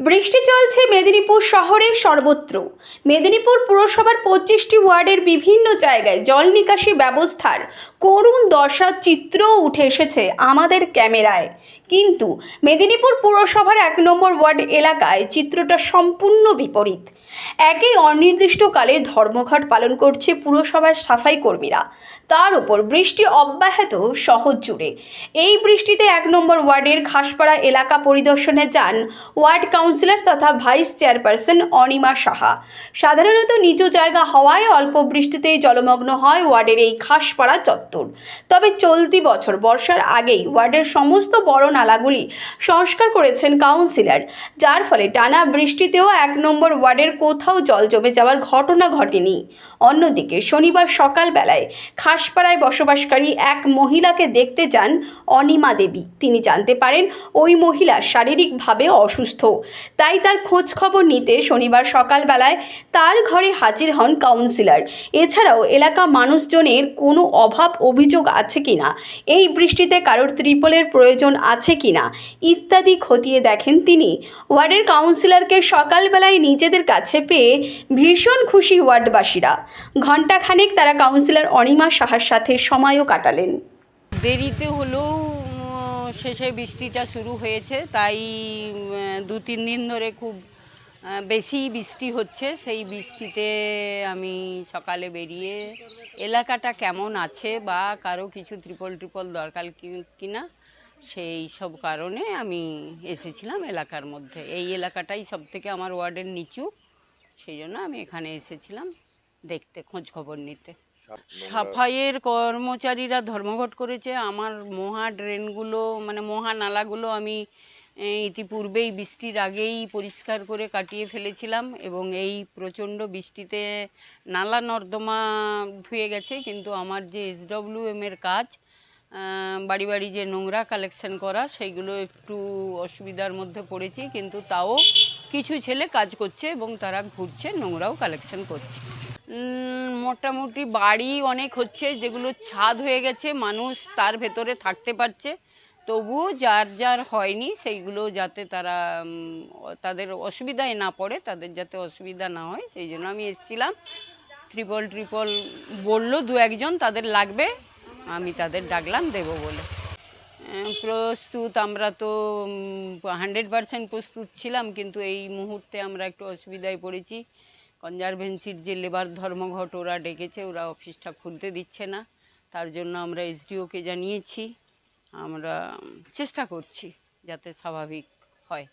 বৃষ্টি চলছে মেদিনীপুর শহরের সর্বত্র। মেদিনীপুর পুরসভার 25টি ওয়ার্ডের বিভিন্ন জায়গায় জল নিকাশি ব্যবস্থার করুণ দশার চিত্রও উঠে এসেছে আমাদের ক্যামেরায়। কিন্তু মেদিনীপুর পুরসভার 1 নম্বর ওয়ার্ড এলাকায় চিত্রটা সম্পূর্ণ বিপরীত। একই অনির্দিষ্টকালের ধর্মঘট পালন করছে পুরসভার সাফাই কর্মীরা, তার উপর বৃষ্টি অব্যাহত শহর জুড়ে। এই বৃষ্টিতে 1 নম্বর ওয়ার্ডের ঘাসপাড়া এলাকা পরিদর্শনে যান ওয়ার্ড কাউন্সিলর তথা ভাইস চেয়ারপারসন অনিমা সাহা। সাধারণত নিচু জায়গা হওয়ায় অল্প বৃষ্টিতেই জলমগ্ন হয় ওয়ার্ডের এই ঘাসপাড়া চত্বর। তবে চলতি বছর বর্ষার আগেই ওয়ার্ডের সমস্ত বড় নালাগুলি সংস্কার করেছেন কাউন্সিলর, যার ফলে টানা বৃষ্টিতেও 1 নম্বর ওয়ার্ডের কোথাও জল জমে যাওয়ার ঘটনা ঘটেনি। অন্যদিকে শনিবার সকালবেলায় ঘাসপাড়ায় বসবাসকারী এক মহিলাকে দেখতে যান অনিমা দেবী। তিনি জানতে পারেন ওই মহিলা শারীরিকভাবে অসুস্থ, তাই তার খোঁজ খবর নিতে শনিবার সকালবেলায় তার ঘরে হাজির হন কাউন্সিলর। এছাড়াও এলাকা মানুষজনের কোনো অভাব অভিযোগ আছে কিনা, এই বৃষ্টিতে কারোর ত্রিপলের প্রয়োজন আছে কিনা ইত্যাদি খতিয়ে দেখেন তিনি। ওয়ার্ডের কাউন্সিলরকে সকালবেলায় নিজেদের কাছে পেয়ে ভীষণ খুশি ওয়ার্ডবাসীরা। ঘণ্টাখানেক তারা কাউন্সিলর অনিমা সাহার সাথে সময়ও কাটালেন। দেরিতে হলেও শেষে বৃষ্টিটা শুরু হয়েছে, তাই 2-3 দিন ধরে খুব বেশি বৃষ্টি হচ্ছে। সেই বৃষ্টিতে আমি সকালে বেরিয়ে এলাকাটা কেমন আছে বা কারো কিছু ত্রিপল দরকার কিনা সেই সব কারণে আমি এসেছিলাম এলাকার মধ্যে। এই এলাকাটাই সবথেকে আমার ওয়ার্ডের নিচু, সেই জন্য আমি এখানে এসেছিলাম দেখতে, খোঁজ খবর নিতে। সাফাইয়ের কর্মচারীরা ধর্মঘট করেছে। আমার মহা ড্রেনগুলো মানে মহা নালাগুলো আমি ইতিপূর্বেই বৃষ্টির আগেই পরিষ্কার করে কাটিয়ে ফেলেছিলাম এবং এই প্রচণ্ড বৃষ্টিতে নালা নর্দমা ধুয়ে গেছে। কিন্তু আমার যে SWM এর কাজ, বাড়ি বাড়ি যে নোংরা কালেকশন করা, সেইগুলো একটু অসুবিধার মধ্যে পড়েছি, কিন্তু তাও কিছু ছেলে কাজ করছে এবং তারা ঘুরছে, নোংরাও কালেকশন করছে। মোটামুটি বাড়ি অনেক হচ্ছে, যেগুলো ছাদ হয়ে গেছে, মানুষ তার ভেতরে থাকতে পারছে, তবুও যার যার হয়নি সেইগুলো যাতে তারা তাদের অসুবিধায় না পড়ে, তাদের যাতে অসুবিধা না হয়, সেই জন্য আমি এসেছিলাম। ট্রিপল বললো 2-1 তাদের লাগবে, আমি তাদের ডাকলাম দেব বলে। প্রস্তুত, আমরা তো 100% প্রস্তুত ছিলাম, কিন্তু এই মুহূর্তে আমরা একটু অসুবিধায় পড়েছি। কনজারভেন্সির যে লেবার ধর্মঘট ওরা ডেকেছে, ওরা অফিসটা খুলতে দিচ্ছে না, তার জন্য আমরা SDOকে জানিয়েছি। আমরা চেষ্টা করছি যাতে স্বাভাবিক হয়।